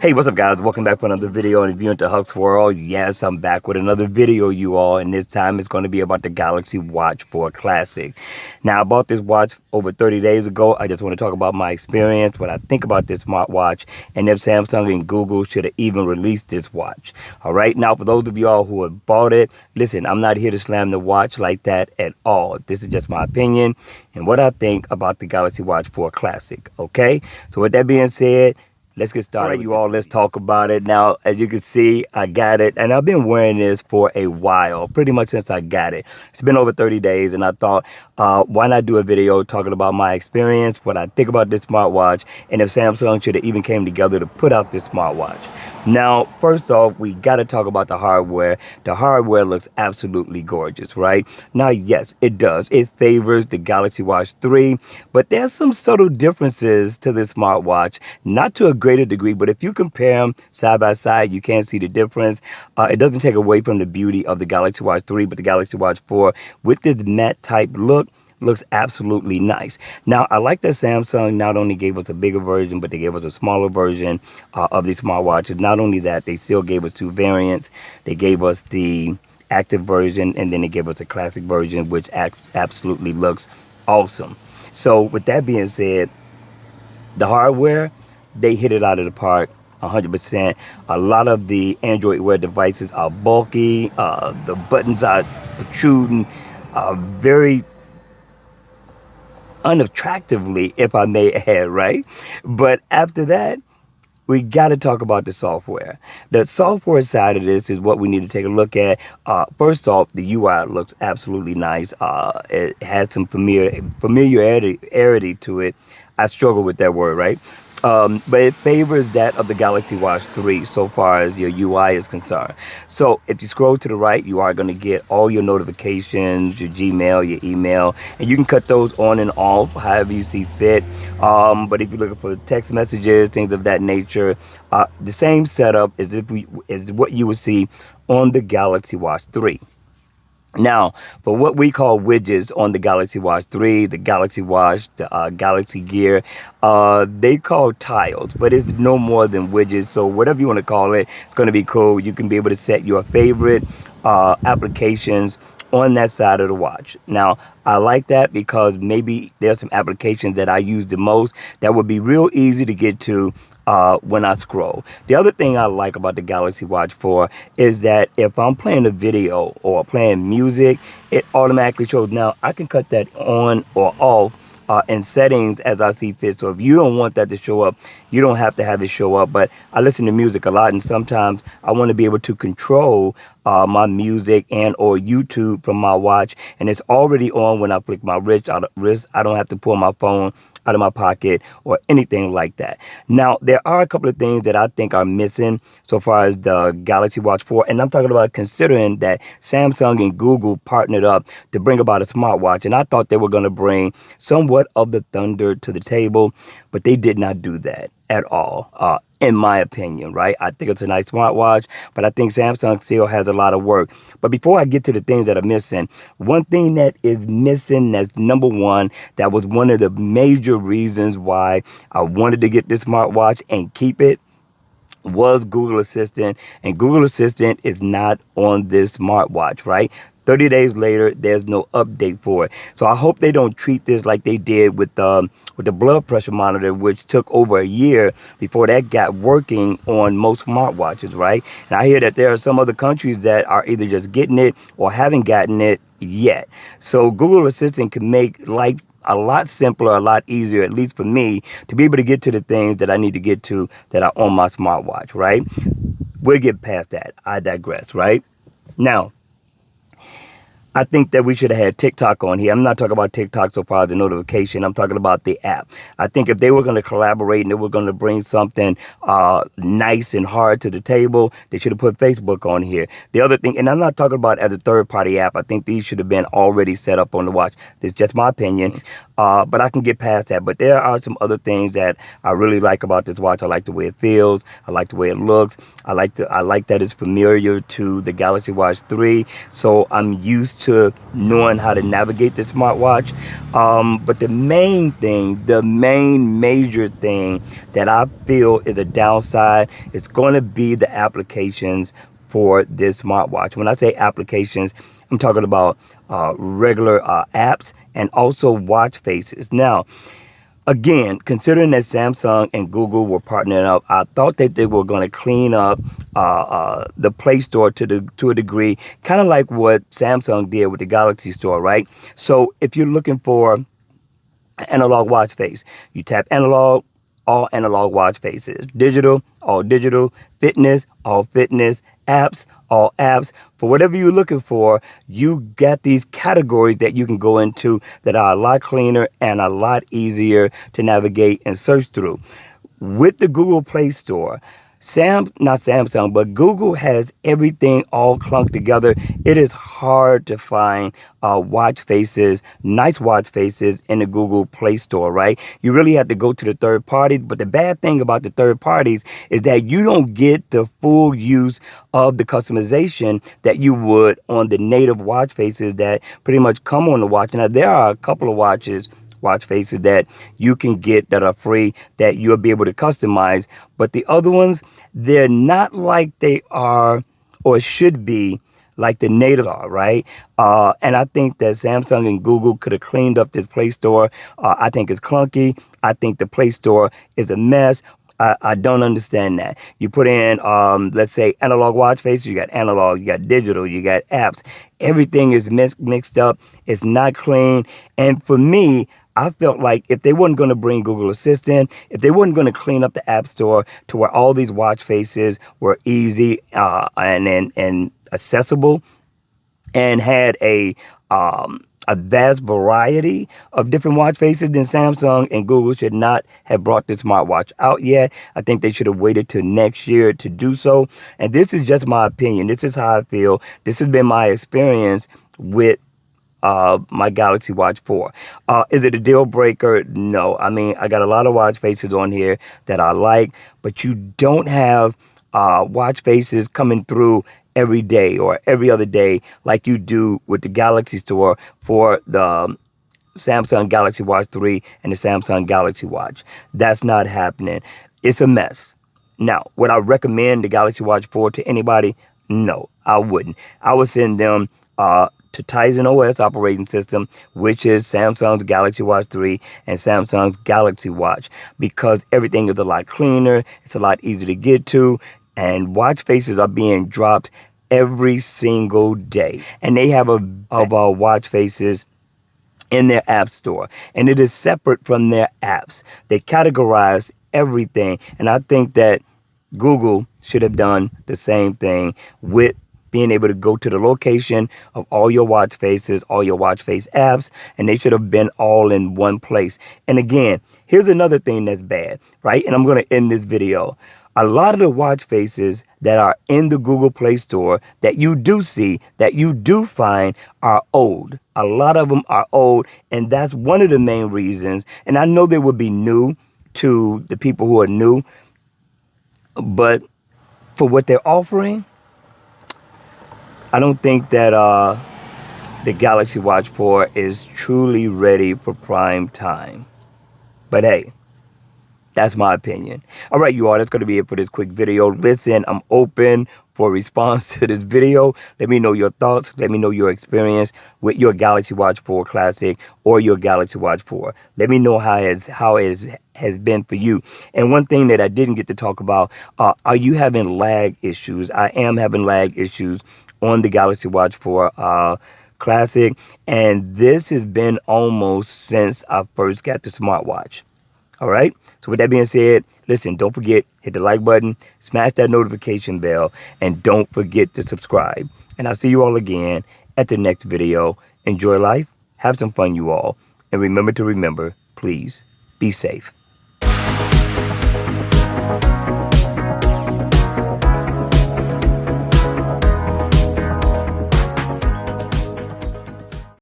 Hey, what's up guys? Welcome back for another video. And if you're into Huck's World, yes, I'm back with another video, you all. And this time it's going to be about the Galaxy Watch 4 Classic. Now, I bought this watch over 30 days ago. I just want to talk about my experience, what I think about this smartwatch, and if Samsung and Google should have even released this watch. All right, now for those of y'all who have bought it, listen, I'm not here to slam the watch like that at all. This is just my opinion and what I think about the Galaxy Watch 4 Classic. Okay, so with that being said, let's get started. All right, you all, let's talk about it. Now, as you can see, I got it, and I've been wearing this for a while, pretty much since I got it. It's been over 30 days, and I thought, why not do a video talking about my experience, what I think about this smartwatch, and if Samsung should have even came together to put out this smartwatch. Now, first off, we got to talk about the hardware. The hardware looks absolutely gorgeous, right? Now, yes, it does. It favors the Galaxy Watch 3, but there's some subtle differences to this smartwatch, not to a greater degree, but if you compare them side by side, you can see the difference. It doesn't take away from the beauty of the Galaxy Watch 3, but the Galaxy Watch 4 with this matte type look looks absolutely nice. Now, I like that Samsung not only gave us a bigger version, but they gave us a smaller version of the smartwatches. Not only that, they still gave us two variants. They gave us the active version, and then they gave us a classic version, which absolutely looks awesome. So with that being said, the hardware, they hit it out of the park 100%. A lot of the Android Wear devices are bulky. The buttons are protruding very unattractively, if I may add, right? But after that, we got to talk about the software. The software side of this is what we need to take a look at. First off, the UI looks absolutely nice. It has some familiarity to it. I struggle with that word, right? But it favors that of the Galaxy Watch 3 so far as your UI is concerned. So if you scroll to the right, you are going to get all your notifications, your Gmail, your email, and you can cut those on and off however you see fit. But if you're looking for text messages, things of that nature, the same setup is what you would see on the Galaxy Watch 3. Now, for what we call widgets on the Galaxy Watch 3, the Galaxy Watch, the Galaxy Gear, they call tiles, but it's no more than widgets. So whatever you want to call it, it's going to be cool. You can be able to set your favorite applications on that side of the watch. Now, I like that because maybe there's some applications that I use the most that would be real easy to get to when I scroll. The other thing I like about the Galaxy Watch 4 is that if I'm playing a video or playing music, it automatically shows. Now, I can cut that on or off in settings as I see fit. So if you don't want that to show up, you don't have to have it show up. But I listen to music a lot, and sometimes I want to be able to control my music and or YouTube from my watch, and it's already on when I flick my wrist. I don't have to pull my phone out of my pocket or anything like that. Now, there are a couple of things that I think are missing so far as the Galaxy Watch 4, and I'm talking about considering that Samsung and Google partnered up to bring about a smartwatch, and I thought they were going to bring somewhat of the thunder to the table, but they did not do that at all, in my opinion, right? I think it's a nice smartwatch, but I think Samsung still has a lot of work. But before I get to the things that are missing, one thing that is missing, that's number one, that was one of the major reasons why I wanted to get this smartwatch and keep it, was Google Assistant. And Google Assistant is not on this smartwatch, right? 30 days later, there's no update for it. So I hope they don't treat this like they did with the blood pressure monitor, which took over a year before that got working on most smartwatches, right? And I hear that there are some other countries that are either just getting it or haven't gotten it yet. So Google Assistant can make life a lot simpler, a lot easier, at least for me, to be able to get to the things that I need to get to that are on my smartwatch, right? We'll get past that. I digress, right? Now, I think that we should have had TikTok on here. I'm not talking about TikTok so far as the notification. I'm talking about the app. I think if they were going to collaborate and they were going to bring something nice and hard to the table, they should have put Facebook on here. The other thing, and I'm not talking about as a third-party app. I think these should have been already set up on the watch. This is just my opinion. But I can get past that. But there are some other things that I really like about this watch. I like the way it feels. I like the way it looks. I like that it's familiar to the Galaxy Watch 3. So I'm used to knowing how to navigate the smartwatch. But the main thing, the main major thing that I feel is a downside is going to be the applications for this smartwatch. When I say applications, I'm talking about regular apps and also watch faces. Now, again, considering that Samsung and Google were partnering up, I thought that they were going to clean up the Play Store to a degree, kind of like what Samsung did with the Galaxy Store, right? So if you're looking for analog watch face, you tap analog, all analog watch faces. Digital, all digital. Fitness, all fitness. Apps, all apps. For whatever you're looking for, you got these categories that you can go into that are a lot cleaner and a lot easier to navigate and search through. With the Google Play Store, not Samsung, but Google has everything all clunked together. It is hard to find watch faces, nice watch faces in the Google Play Store, right? You really have to go to the third parties. But the bad thing about the third parties is that you don't get the full use of the customization that you would on the native watch faces that pretty much come on the watch. Now, there are a couple of watch faces that you can get that are free that you'll be able to customize, but the other ones, they're not like they are or should be like the natives are, right? And I think that Samsung and Google could have cleaned up this Play Store. I think it's clunky. I think the Play Store is a mess. I don't understand that. You put in, let's say, analog watch faces. You got analog, you got digital, you got apps. Everything is mixed up. It's not clean. And for me, I felt like if they weren't going to bring Google Assistant, if they weren't going to clean up the App Store to where all these watch faces were easy and accessible, and had a vast variety of different watch faces, then Samsung and Google should not have brought the smartwatch out yet. I think they should have waited till next year to do so. And this is just my opinion. This is how I feel. This has been my experience with my Galaxy Watch 4. Is it a deal breaker? No. I mean, I got a lot of watch faces on here that I like, but you don't have watch faces coming through every day or every other day like you do with the Galaxy Store for the Samsung Galaxy Watch 3 and the Samsung Galaxy Watch. That's not happening. It's a mess. Now, would I recommend the Galaxy Watch 4 to anybody? No, I wouldn't. I would send them to Tizen OS operating system, which is Samsung's Galaxy Watch 3 and Samsung's Galaxy Watch, because everything is a lot cleaner, it's a lot easier to get to, and watch faces are being dropped every single day. And they have watch faces in their app store, and it is separate from their apps. They categorize everything, and I think that Google should have done the same thing with being able to go to the location of all your watch faces, all your watch face apps, and they should have been all in one place. And again, here's another thing that's bad, right? And I'm going to end this video. A lot of the watch faces that are in the Google Play Store that you do see, that you do find, are old. A lot of them are old, and that's one of the main reasons. And I know they would be new to the people who are new, but for what they're offering, I don't think that the Galaxy Watch 4 is truly ready for prime time. But hey, that's my opinion. All right, you all, that's going to be it for this quick video. Listen, I'm open for a response to this video. Let me know your thoughts. Let me know your experience with your Galaxy Watch 4 Classic or your Galaxy Watch 4. Let me know how it has been for you. And one thing that I didn't get to talk about, are you having lag issues? I am having lag issues on the Galaxy Watch 4 Classic, and this has been almost since I first got the smartwatch. All right, so with that being said, listen, don't forget, hit the like button, smash that notification bell, and don't forget to subscribe. And I'll see you all again at the next video. Enjoy life, have some fun, you all, and remember, please be safe.